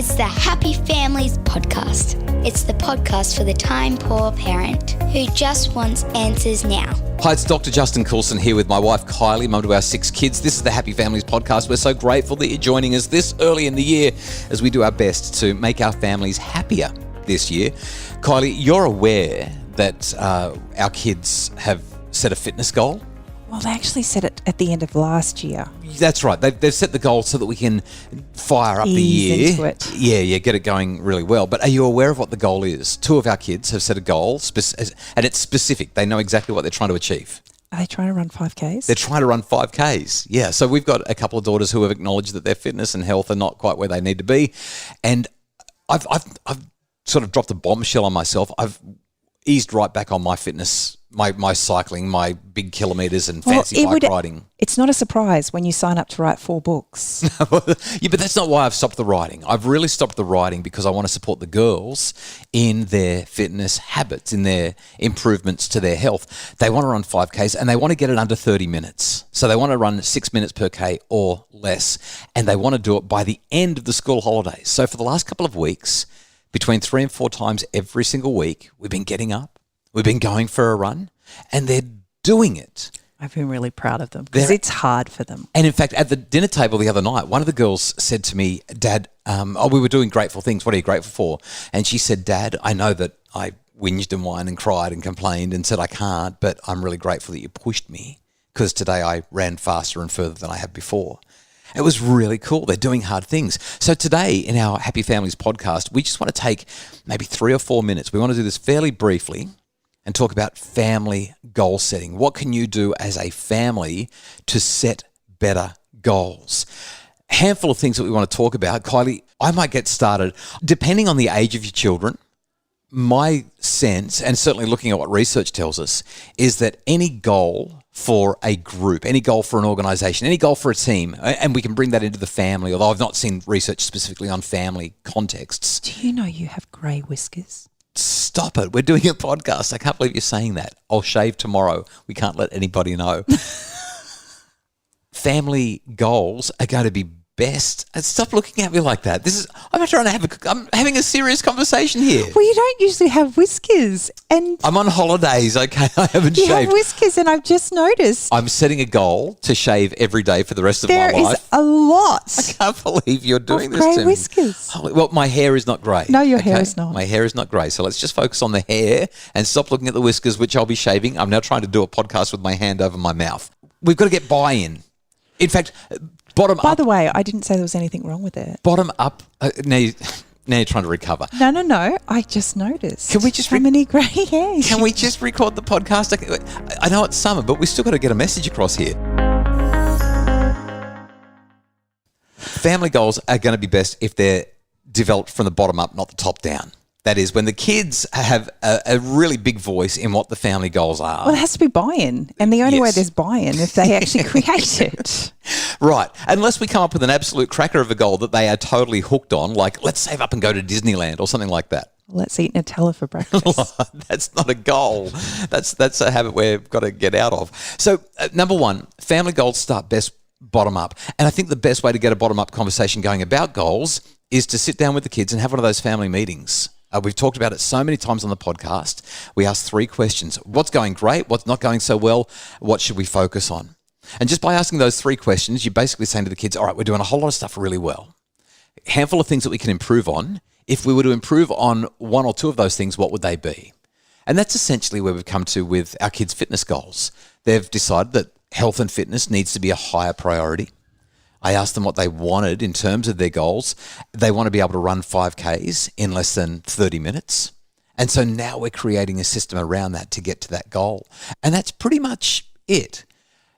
It's the Happy Families Podcast. It's the podcast for the time-poor parent who just wants answers now. Hi, it's Dr. Justin Coulson here with my wife Kylie, mum to our 6 kids. This is the Happy Families Podcast. We're so grateful that you're joining us this early in the year as we do our best to make our families happier this year. Kylie, you're aware that our kids have set a fitness goal? Well, they actually set it at the end of last year. That's right. They've set the goal so that we can fire up the year. Into it. Yeah, get it going really well. But are you aware of what the goal is? 2 of our kids have set a goal, and it's specific. They know exactly what they're trying to achieve. Are they trying to run 5Ks? They're trying to run 5Ks. Yeah, so we've got a couple of daughters who have acknowledged that their fitness and health are not quite where they need to be. And I've sort of dropped a bombshell on myself. I've eased right back on my fitness, my cycling, my big kilometres and fancy bike riding. It's not a surprise when you sign up to write 4 books. Yeah, but that's not why I've stopped the riding. I've really stopped the riding because I want to support the girls in their fitness habits, in their improvements to their health. They want to run 5Ks and they want to get it under 30 minutes. So they want to run 6 minutes per K or less, and they want to do it by the end of the school holidays. So for the last couple of weeks, between 3 and 4 times every single week, we've been getting up, we've been going for a run, and they're doing it. I've been really proud of them because it's hard for them. And in fact, at the dinner table the other night, one of the girls said to me, Dad, we were doing grateful things. What are you grateful for? And she said, Dad, I know that I whinged and whined and cried and complained and said I can't, but I'm really grateful that you pushed me because today I ran faster and further than I have before. It was really cool. They're doing hard things. So today in our Happy Families podcast, we just want to take maybe 3 or 4 minutes. We want to do this fairly briefly and talk about family goal setting. What can you do as a family to set better goals? A handful of things that we want to talk about. Kylie, I might get started. Depending on the age of your children, my sense, and certainly looking at what research tells us, is that any goal for a group, any goal for an organisation, any goal for a team, and we can bring that into the family, although I've not seen research specifically on family contexts. Do you know you have grey whiskers? Stop it. We're doing a podcast. I can't believe you're saying that. I'll shave tomorrow. We can't let anybody know. Family goals are going to be best. And stop looking at me like that. I'm having a serious conversation here. Well, you don't usually have whiskers, and I'm on holidays, okay? I haven't you shaved. have whiskers, and I've just noticed. I'm setting a goal to shave every day for the rest of my life. There is a lot. I can't believe you're doing this grey to me. whiskers. Well, my hair is not grey. No, your hair is not. My hair is not grey. So let's just focus on the hair and stop looking at the whiskers, which I'll be shaving. I'm now trying to do a podcast with my hand over my mouth. We've got to get buy-in. In fact, bottom up. By the way, I didn't say there was anything wrong with it. Bottom up. Now you're trying to recover. No. I just noticed. Can we just how many grey hairs? Can we just record the podcast? I know it's summer, but we still got to get a message across here. Family goals are going to be best if they're developed from the bottom up, not the top down. That is, when the kids have a really big voice in what the family goals are. Well, it has to be buy-in. And the only way there's buy-in if they actually create it. Right. Unless we come up with an absolute cracker of a goal that they are totally hooked on, like let's save up and go to Disneyland or something like that. Let's eat Nutella for breakfast. That's not a goal. That's a habit we've got to get out of. So, number one, family goals start best bottom up. And I think the best way to get a bottom up conversation going about goals is to sit down with the kids and have one of those family meetings. We've talked about it so many times on the podcast. We ask 3 questions. What's going great? What's not going so well? What should we focus on? And just by asking those 3 questions, you're basically saying to the kids, all right, we're doing a whole lot of stuff really well. A handful of things that we can improve on. If we were to improve on 1 or 2 of those things, what would they be? And that's essentially where we've come to with our kids' fitness goals. They've decided that health and fitness needs to be a higher priority. I asked them what they wanted in terms of their goals. They want to be able to run 5Ks in less than 30 minutes. And so now we're creating a system around that to get to that goal. And that's pretty much it.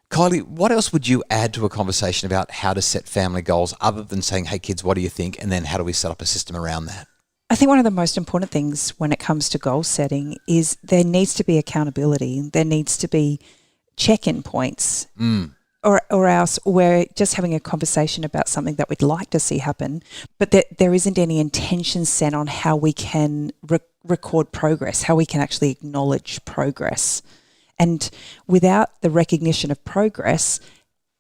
Kylie, what else would you add to a conversation about how to set family goals other than saying, hey kids, what do you think? And then how do we set up a system around that? I think one of the most important things when it comes to goal setting is there needs to be accountability. There needs to be check-in points. Or else we're just having a conversation about something that we'd like to see happen, but there isn't any intention set on how we can record progress, how we can actually acknowledge progress. And without the recognition of progress,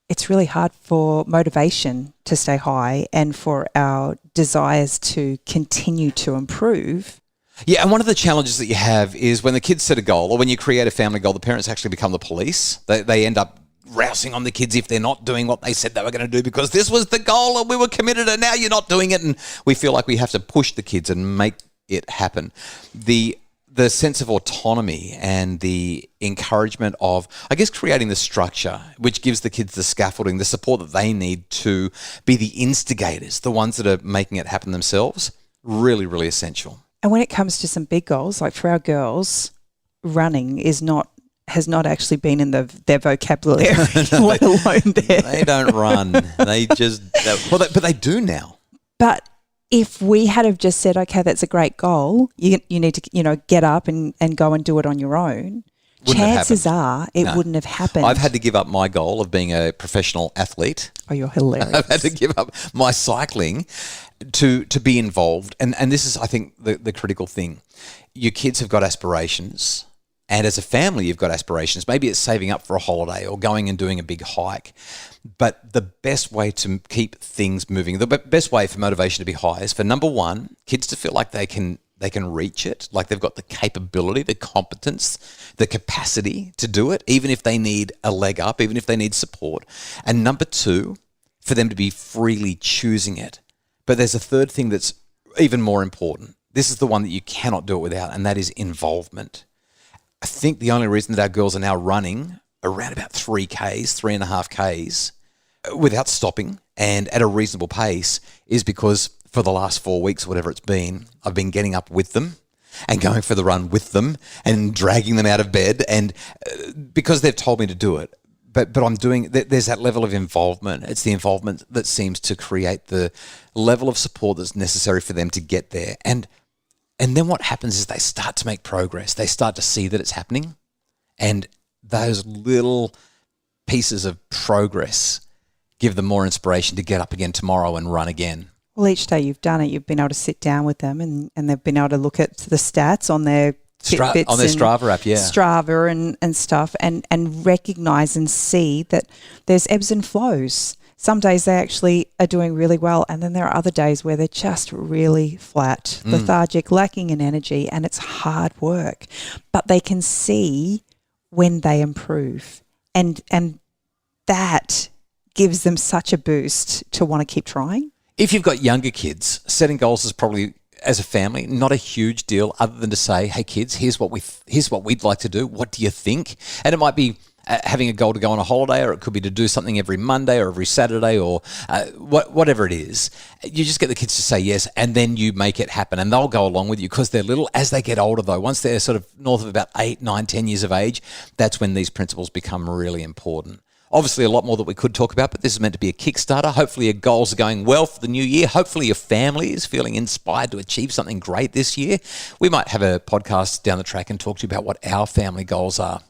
it's really hard for motivation to stay high and for our desires to continue to improve. Yeah, and one of the challenges that you have is when the kids set a goal, or when you create a family goal, the parents actually become the police. They end up rousing on the kids if they're not doing what they said they were going to do, because this was the goal and we were committed and now you're not doing it. And we feel like we have to push the kids and make it happen. The sense of autonomy and the encouragement of, I guess, creating the structure which gives the kids the scaffolding, the support that they need to be the instigators, the ones that are making it happen themselves, really, really essential. And when it comes to some big goals, like for our girls, running has not actually been in their vocabulary, let alone there. They don't run. They just, but they do now. But if we had have just said, okay, that's a great goal, you need to, get up and go and do it on your own, chances are it wouldn't have happened. I've had to give up my goal of being a professional athlete. Oh, you're hilarious. I've had to give up my cycling to be involved. And this is, I think, the critical thing. Your kids have got aspirations. And as a family, you've got aspirations. Maybe it's saving up for a holiday or going and doing a big hike. But the best way to keep things moving, the best way for motivation to be high is for, number one, kids to feel like they can reach it, like they've got the capability, the competence, the capacity to do it, even if they need a leg up, even if they need support. And number two, for them to be freely choosing it. But there's a third thing that's even more important. This is the one that you cannot do it without, and that is involvement. I think the only reason that our girls are now running around about 3.5 Ks without stopping and at a reasonable pace is because for the last 4 weeks, whatever it's been, I've been getting up with them and going for the run with them and dragging them out of bed, and because they've told me to do it. But I'm doing, there's that level of involvement. It's the involvement that seems to create the level of support that's necessary for them to get there. And then what happens is they start to make progress. They start to see that it's happening. And those little pieces of progress give them more inspiration to get up again tomorrow and run again. Well, each day you've done it, you've been able to sit down with them and they've been able to look at the stats on their Fitbits on their Strava app, yeah. Strava and stuff and recognise and see that there's ebbs and flows. Some days they actually are doing really well, and then there are other days where they're just really flat, lethargic, lacking in energy, and it's hard work. But they can see when they improve, and that gives them such a boost to want to keep trying. If you've got younger kids, setting goals is probably, as a family, not a huge deal other than to say, hey kids, here's what we'd like to do. What do you think? And it might be having a goal to go on a holiday, or it could be to do something every Monday or every Saturday, or whatever it is. You just get the kids to say yes, and then you make it happen, and they'll go along with you because they're little. As they get older, though, once they're sort of north of about 8, 9, 10 years of age, that's when these principles become really important. Obviously, a lot more that we could talk about, but this is meant to be a Kickstarter. Hopefully, your goals are going well for the new year. Hopefully, your family is feeling inspired to achieve something great this year. We might have a podcast down the track and talk to you about what our family goals are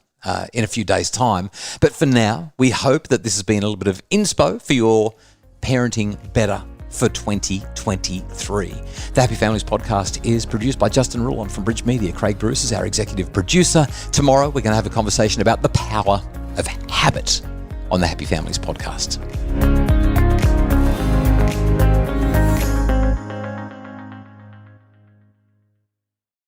in a few days' time. But for now, we hope that this has been a little bit of inspo for your parenting better for 2023. The Happy Families podcast is produced by Justin Rulon from Bridge Media. Craig Bruce is our executive producer. Tomorrow, we're going to have a conversation about the power of habit on the Happy Families podcast.